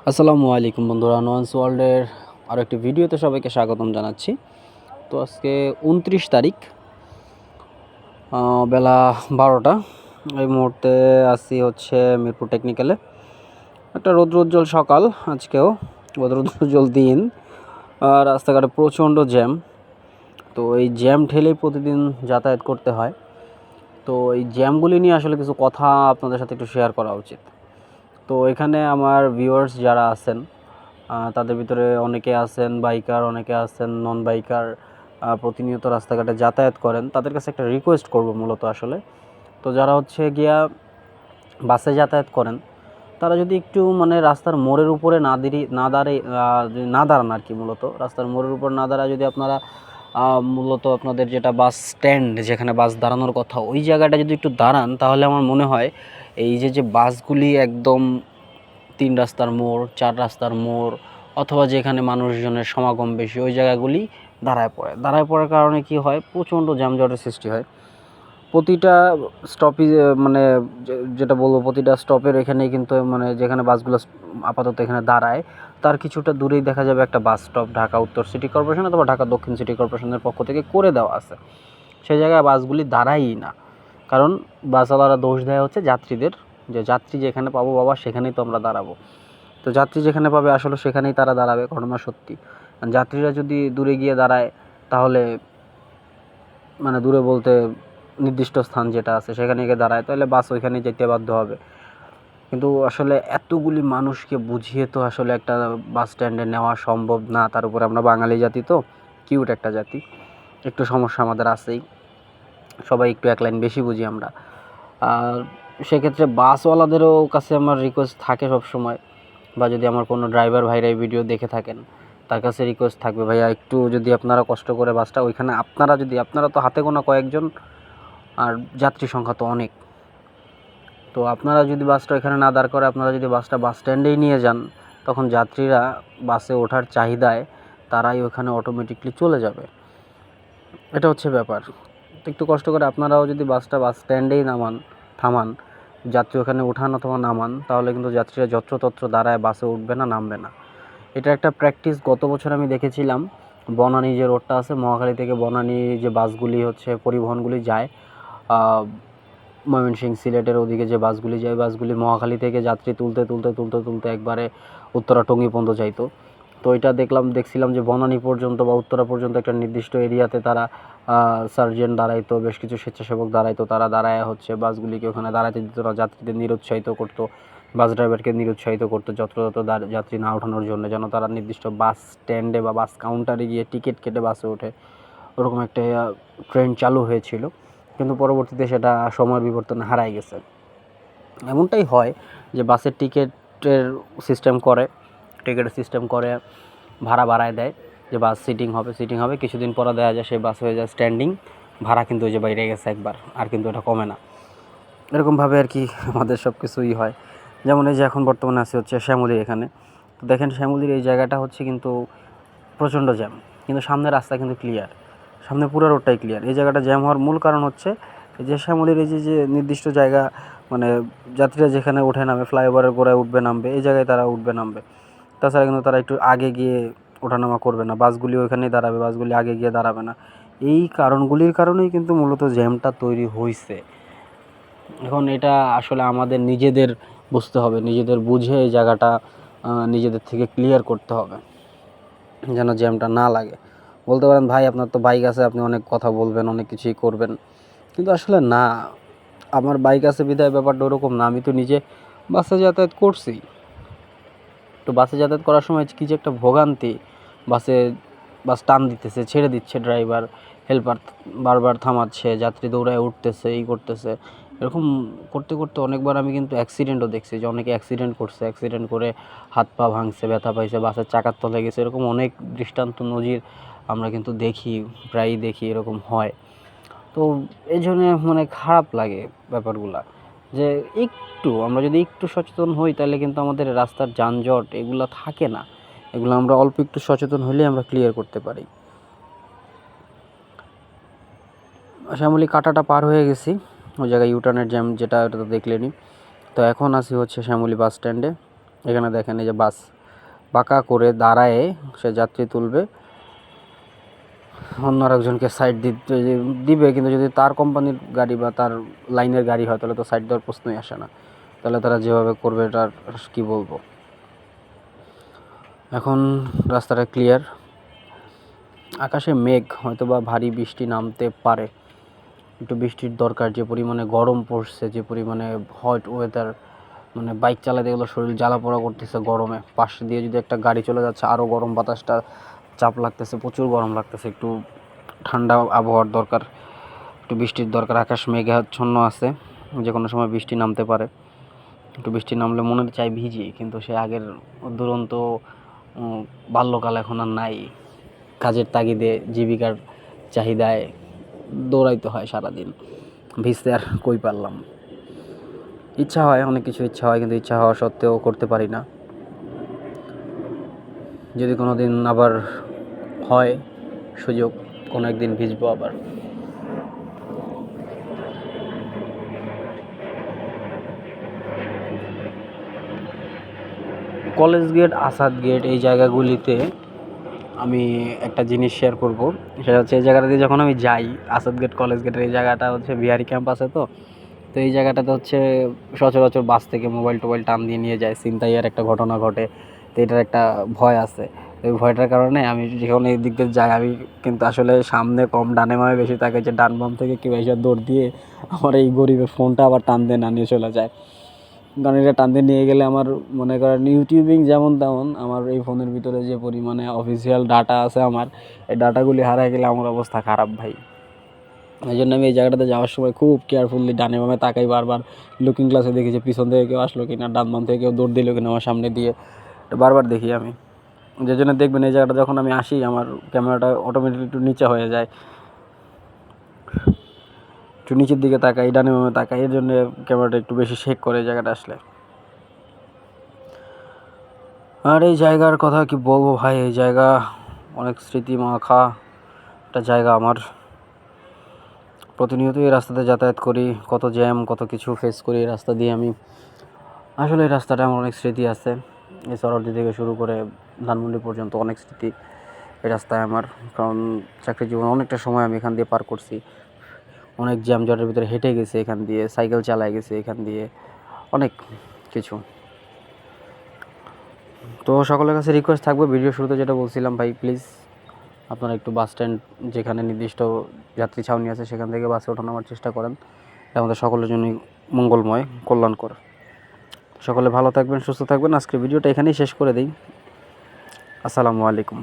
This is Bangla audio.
আসসালামু আলাইকুম বন্ধুরা, নোয়ান্স ওয়ার্ল্ডের আরও একটি ভিডিওতে সবাইকে স্বাগতম জানাচ্ছি। তো আজকে 29 তারিখ, বেলা 12টা। এই মুহূর্তে আসি হচ্ছে মিরপুর টেকনিক্যালে। একটা রৌদ্রোজ্জ্বল সকাল, আজকেও রৌদ্রোজ্জ্বল দিন। রাস্তাঘাটে প্রচণ্ড জ্যাম। তো এই জ্যাম ঠেলেই প্রতিদিন যাতায়াত করতে হয়। তো এই জ্যামগুলি নিয়ে আসলে কিছু কথা আপনাদের সাথে একটু শেয়ার করা উচিত। তো এখানে আমার ভিউয়ার্স যারা আছেন, তাদের ভিতরে অনেকে আছেন বাইকার, অনেকে আছেন নন বাইকার, প্রতিনিয়ত রাস্তাঘাটে যাতায়াত করেন। তাদের কাছে একটা রিকোয়েস্ট করব মূলত আসলে। তো যারা হচ্ছে গিয়া বাসে যাতায়াত করেন, তারা যদি একটু মানে রাস্তার মোড়ের উপরে না দাঁড়ান আর কি, মূলত রাস্তার মোড়ের উপর না দাঁড়ায় যদি আপনারা মূলত আপনাদের যেটা বাস স্ট্যান্ড, যেখানে বাস দাঁড়ানোর কথা, ওই জায়গাটা যদি একটু দাঁড়ান, তাহলে আমার মনে হয় এই যে বাসগুলি একদম 3 রাস্তার মোড়, 4 রাস্তার মোড়, অথবা যেখানে মানুষজনের সমাগম বেশি, ওই জায়গাগুলি দাঁড়ায় পড়ার কারণে কি হয়, প্রচণ্ড যানজটের সৃষ্টি হয়। প্রতিটা স্টপেজে মানে যেটা বলবো, প্রতিটা স্টপের এখানেই কিন্তু মানে যেখানে বাসগুলো আপাতত এখানে দাঁড়ায়, তার কিছুটা দূরেই দেখা যাবে একটা বাস স্টপ ঢাকা উত্তর সিটি কর্পোরেশন অথবা ঢাকা দক্ষিণ সিটি কর্পোরেশনের পক্ষ থেকে করে দেওয়া আছে। সেই জায়গায় বাসগুলি দাঁড়ায়ই না, কারণ বাসওয়ালারা দোষ দেয় হচ্ছে যাত্রীদের, যে যাত্রী যেখানে পাবো বাবা সেখানেই তো আমরা দাঁড়াবো। তো যাত্রী যেখানে পাবে আসলে সেখানেই তারা দাঁড়াবে, ঘটনা সত্যি। যাত্রীরা যদি দূরে গিয়ে দাঁড়ায়, তাহলে মানে দূরে বলতে নির্দিষ্ট স্থান যেটা আছে সেখানে গিয়ে দাঁড়ায়, তাহলে বাস ওইখানে যেতে বাধ্য হবে। কিন্তু আসলে এতগুলি মানুষকে বুঝিয়ে তো আসলে একটা বাস স্ট্যান্ডে নেওয়া সম্ভব না। তার উপরে আমরা বাঙালি জাতি, তো কিউট একটা জাতি, একটু সমস্যা আমাদের আছেই, সবাই একটু এক লাইন বেশি বুঝি আমরা। আর সেক্ষেত্রে বাসওয়ালাদেরও কাছে আমার রিকোয়েস্ট থাকে সব সময়, বা যদি আমার কোনো ড্রাইভার ভাইরা এই ভিডিও দেখে থাকেন, তার কাছে রিকোয়েস্ট থাকবে, ভাইয়া একটু যদি আপনারা কষ্ট করে বাসটা ওইখানে, আপনারা তো হাতে গোনা কয়েকজন, আর যাত্রী সংখ্যা তো অনেক। তো আপনারা যদি বাসটা এখানে না দাঁড় করে আপনারা যদি বাসটা বাস স্ট্যান্ডেই নিয়ে যান, তখন যাত্রীরা বাসে ওঠার চাহিদায় তারাই ওখানে অটোমেটিকলি চলে যাবে। এটা হচ্ছে ব্যাপার। তো একটু কষ্ট করে আপনারাও যদি বাসটা বাস স্ট্যান্ডেই থামান, যাত্রী ওখানে ওঠান অথবা নামান, তাহলে কিন্তু যাত্রীরা যত্রতত্র দাঁড়ায় বাসে উঠবে না, নামবে না। এটা একটা প্র্যাকটিস গত বছর আমি দেখেছিলাম। বনানী যে রোডটা আছে, মহাখালী থেকে বনানী যে বাসগুলি হচ্ছে পরিবহনগুলি যায়, ময়মনসিংহ সিলেটের ওদিকে যে বাসগুলি যায়, বাসগুলি মহাখালী থেকে যাত্রী তুলতে একবারে উত্তরা টঙ্গী পর্যন্ত যাইতো। তো এটা দেখছিলাম যে বনানী পর্যন্ত বা উত্তরা পর্যন্ত একটা নির্দিষ্ট এরিয়াতে তারা সার্জেন্ট দাঁড়াইতো, বেশ কিছু স্বেচ্ছাসেবক দাঁড়াইতো, তারা দাঁড়ায় হচ্ছে বাসগুলিকে ওখানে দাঁড়াইতে দিত না, যাত্রীদের নিরুৎসাহিত করতো, বাস ড্রাইভারকে নিরুৎসাহিত করতো যত্রতত্র যাত্রী না ওঠানোর জন্য, যেন তারা নির্দিষ্ট বাস স্ট্যান্ডে বা বাস কাউন্টারে গিয়ে টিকিট কেটে বাসে ওঠে। ওরকম একটা ট্রেন্ড চালু হয়েছিল, কিন্তু পরবর্তীতে সেটা সময়ের বিবর্তনে হারাই গেছে। এমনটাই হয় যে বাসের টিকিটের সিস্টেম করে ভাড়া বাড়ায় দেয়, যে বাস সিটিং হবে, কিছুদিন পরে দেখা যায় সেই বাস হয়ে যায় স্ট্যান্ডিং, ভাড়া কিন্তু ওই যে বাইরে গেছে একবার, আর কিন্তু এটা কমে না। এরকমভাবে আর কি আমাদের সব কিছুই হয়। যেমন এই যে এখন বর্তমানে আছে হচ্ছে শ্যামলীর এখানে, তো দেখেন শ্যামলীর এই জায়গাটা হচ্ছে কিন্তু প্রচণ্ড জ্যাম, কিন্তু সামনের রাস্তা কিন্তু ক্লিয়ার, সামনে পুরো রোডটাই ক্লিয়ার। এই জায়গাটা জ্যাম হওয়ার মূল কারণ হচ্ছে এই যে শ্যামলীর এই যে নির্দিষ্ট জায়গা, মানে যাত্রীরা যেখানে ওঠে নামে, ফ্লাইওভারের গোড়ায় উঠবে নামবে, এই জায়গায় তারা উঠবে নামবে। তাছাড়া কিন্তু তারা একটু আগে গিয়ে ওঠানামা করবে না, বাসগুলি ওইখানেই দাঁড়াবে, বাসগুলি আগে গিয়ে দাঁড়াবে না। এই কারণগুলির কারণেই কিন্তু মূলত জ্যামটা তৈরি হয়েছে। এখন এটা আসলে আমাদের নিজেদের বুঝতে হবে, নিজেদের বুঝে এই জায়গাটা নিজেদের থেকে ক্লিয়ার করতে হবে, যেন জ্যামটা না লাগে। বলতে পারেন ভাই আপনার তো বাইক আছে, আপনি অনেক কথা বলবেন, অনেক কিছুই করবেন, কিন্তু আসলে না, আমার বাইক আছে বিধায় ব্যাপারটা ওরকম না। আমি তো নিজে বাসে যাতায়াত করছি, তো বাসে যাতায়াত করার সময় কী যে একটা ভোগান্তি, বাস টান দিতেছে, ছেড়ে দিচ্ছে ড্রাইভার, হেল্পার বারবার থামাচ্ছে, যাত্রী দৌড়ায় উঠতেছে, এই করতেছে, এরকম করতে করতে অনেকবার আমি কিন্তু অ্যাক্সিডেন্টও দেখছি, যে অনেকে অ্যাক্সিডেন্ট করছে, অ্যাক্সিডেন্ট করে হাত পা ভাঙছে, ব্যথা পাইছে, বাসের চাকার তলে গেছে, এরকম অনেক দৃষ্টান্ত নজির আমরা কিন্তু দেখি, প্রায়ই দেখি এরকম হয়। তো এই জন্য মানে খারাপ লাগে ব্যাপারগুলা, যে আমরা যদি একটু সচেতন হই, তাহলে কিন্তু আমাদের রাস্তার যানজট এগুলো থাকে না, এগুলো আমরা অল্প একটু সচেতন হলে আমরা ক্লিয়ার করতে পারি। শ্যামলী কাটাটা পার হয়ে গেছি, ওই জায়গায় ইউটার্নের জ্যাম যেটা, ওটা তো দেখলেনি। তো এখন আসি হচ্ছে শ্যামলী বাস স্ট্যান্ডে। এখানে দেখেন এই যে বাস বাঁকা করে দাঁড়ায় সে যাত্রী তুলবে, অন্য আরেকজনকে সাইড দিবে, কিন্তু যদি তার কোম্পানির গাড়ি বা তার লাইনের গাড়ি হয় তাহলে তো সাইড দেওয়ার প্রশ্নই আসে না। তাহলে তারা যেভাবে করবে এটার কি বলবো। এখন রাস্তাটা ক্লিয়ার, আকাশে মেঘ, হয়তো বা ভারী বৃষ্টি নামতে পারে, একটু বৃষ্টির দরকার। যে পরিমাণে গরম পড়ছে, যে পরিমাণে হট ওয়েদার, মানে বাইক চালাতে গেলে শরীর জ্বালাপোড়া করতেছে গরমে। পাশ দিয়ে যদি একটা গাড়ি চলে যাচ্ছে আরও গরম, বাতাসটা চাপ লাগতেছে, প্রচুর গরম লাগতেছে। একটু ঠান্ডা আবহাওয়ার দরকার, একটু বৃষ্টির দরকার। আকাশ মেঘাচ্ছন্ন আছে, যে কোনো সময় বৃষ্টি নামতে পারে। একটু বৃষ্টি নামলে মনে চাই ভিজি, কিন্তু সে আগের দুরন্ত বাল্যকাল এখন আর নাই। কাজের তাগিদে, জীবিকার চাহিদায় দৌড়াইতে হয় সারাদিন, ভিজতে আর কই পারলাম। ইচ্ছা হয়, অনেক কিছু ইচ্ছা হয়, কিন্তু ইচ্ছা হওয়া সত্ত্বেও করতে পারি না। যদি কোনো দিন আবার হয় সুযোগ, কোনো একদিন ভিজবো আবার। কলেজ গেট, আসাদ গেট, এই জায়গাগুলিতে আমি একটা জিনিস শেয়ার করব। সেটা হচ্ছে এই জায়গাটা দিয়ে যখন আমি যাই, আসাদ গেট, কলেজ গেটের এই জায়গাটা হচ্ছে বিহারি ক্যাম্প আছে, তো এই জায়গাটাতে হচ্ছে সচরাচর বাস থেকে মোবাইল টোবাইল টান দিয়ে নিয়ে যায়, ছিনতাইয়ের একটা ঘটনা ঘটে। তো এটার একটা ভয় আছে। তো এই ভয়টার কারণে আমি যখন এই দিক দিয়ে যাই, আমি কিন্তু আসলে সামনে কম ডানে বামে বেশি থাকে, যে ডান বাম থেকে কেউ এসে দৌড় দিয়ে আমার এই গরিবের ফোনটা আবার টান দিয়ে না নিয়ে চলে যায়। কারণ এটা টান দিয়ে নিয়ে গেলে আমার, মনে করেন ইউটিউবিং যেমন তেমন, আমার এই ফোনের ভিতরে যে পরিমাণে অফিসিয়াল ডাটা আছে আমার, এই ডাটাগুলি হারিয়ে গেলে আমার অবস্থা খারাপ ভাই। এই জন্য আমি এই জায়গাটাতে যাওয়ার সময় খুব কেয়ারফুলি ডানে বামে তাকাই, বারবার লুকিং গ্লাসে দেখি যে পিছন থেকে কেউ আসলো কিনা, ডান বাম থেকে কেউ দৌড় দিল কিনা আমার সামনে দিয়ে, বারবার দেখি আমি। যে জন্য দেখবেন এই জায়গাটা যখন আমি আসি, আমার ক্যামেরাটা অটোমেটিকলি একটু নিচে হয়ে যায়, একটু নিচের দিকে তাকাই, ডানে বামে তাকাই, এর জন্য ক্যামেরাটা একটু বেশি শেক করে এই জায়গাটা আসলে। আর এই জায়গার কথা কি বলবো ভাই, এই জায়গা অনেক স্মৃতি মাখা একটা জায়গা আমার। প্রতিনিয়ত এই রাস্তাতে যাতায়াত করি, কত জ্যাম, কত কিছু ফেস করি এই রাস্তা দিয়ে আমি। আসলে এই রাস্তাটা আমার অনেক স্মৃতি আছে, এই সরদি থেকে শুরু করে ধানমন্ডি পর্যন্ত অনেক স্মৃতি এই রাস্তায় আমার। কারণ চাকরি জীবন অনেকটা সময় আমি এখান দিয়ে পার করছি, অনেক জ্যামজটের ভিতরে হেঁটে গেছি এখান দিয়ে, সাইকেল চালায় গেছি এখান দিয়ে, অনেক কিছু। তো সকলের কাছে রিকোয়েস্ট থাকবে, ভিডিও শুরুতে যেটা বলছিলাম ভাই, প্লিজ আপনারা একটু বাস স্ট্যান্ড, যেখানে নির্দিষ্ট যাত্রী ছাউনি আছে, সেখান থেকে বাসে ওঠানোর চেষ্টা করেন। এটা আমাদের সকলের জন্যই মঙ্গলময়, কল্যাণকর। সকলে ভালো থাকবেন, সুস্থ থাকবেন। আজকের ভিডিওটা এখানেই শেষ করে দিই। আসসালামু আলাইকুম।